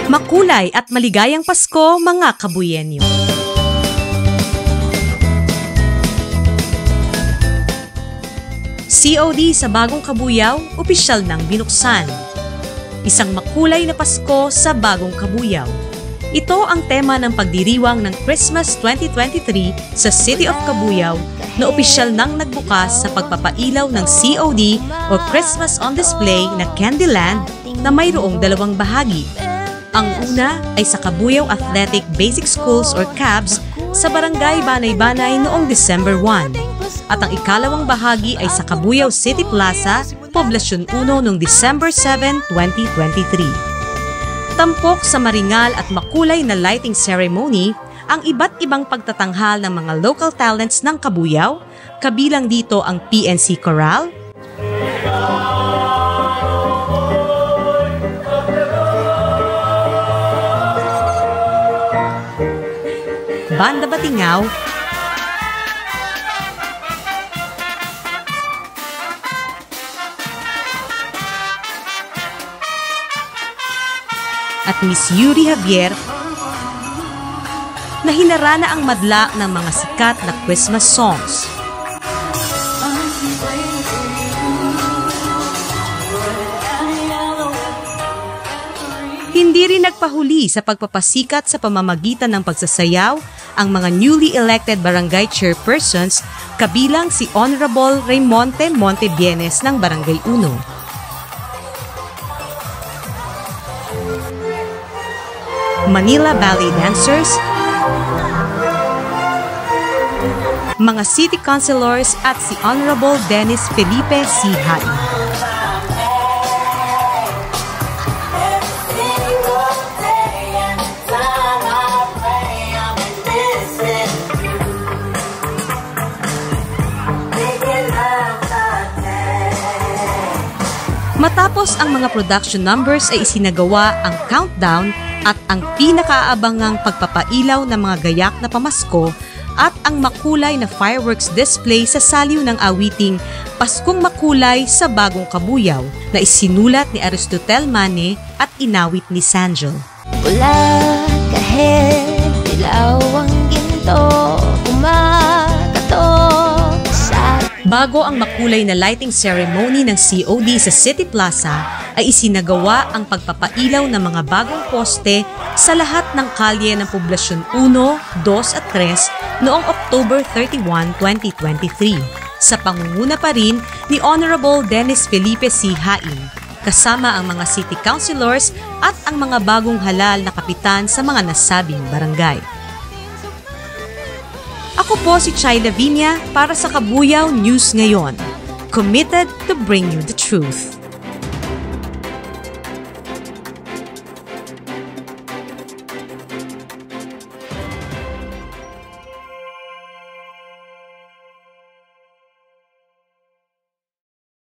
Makulay at maligayang Pasko mga kabuyenyo! COD sa Bagong Kabuyaw, opisyal nang binuksan. Isang makulay na Pasko sa Bagong Kabuyaw. Ito ang tema ng pagdiriwang ng Christmas 2023 sa City of Cabuyao na opisyal nang nagbukas sa pagpapailaw ng COD o Christmas on Display na Candyland na mayroong dalawang bahagi. Ang una ay sa Cabuyao Athletic Basic Schools or CABS sa Barangay Banay-Banay noong December 1. At ang ikalawang bahagi ay sa Cabuyao City Plaza, Poblasyon 1 noong December 7, 2023. Tampok sa maringal at makulay na lighting ceremony ang iba't ibang pagtatanghal ng mga local talents ng Cabuyao, kabilang dito ang PNC Chorale, Banda Batingaw, at Miss Yuri Javier na hinarana ang madla ng mga sikat na Christmas songs. Hindi rin nagpahuli sa pagpapasikat sa pamamagitan ng pagsasayaw ang mga newly elected barangay chairpersons kabilang si Honorable Raymonte Montebienes ng Barangay 1. Manila Ballet Dancers, mga city councilors at si Honorable Dennis Felipe C. Hain. Matapos ang mga production numbers ay isinagawa ang countdown at ang pinakaabangang pagpapailaw ng mga gayak na pamasko at ang makulay na fireworks display sa saliw ng awiting Paskong Makulay sa Bagong Kabuyaw na isinulat ni Aristotel Mane at inawit ni Sanjel. Pula kahit dilaw ang ginto, umakatok sa... Bago ang makulay na lighting ceremony ng COD sa City Plaza, ay isinagawa ang pagpapailaw ng mga bagong poste sa lahat ng kalye ng Poblasyon 1, 2 at 3 noong October 31, 2023. Sa pangunguna pa rin ni Honorable Dennis Felipe C. Hain, kasama ang mga city councilors at ang mga bagong halal na kapitan sa mga nasabing barangay. Ako po si Chay Lavinia para sa Cabuyao News Ngayon. Committed to bring you the truth.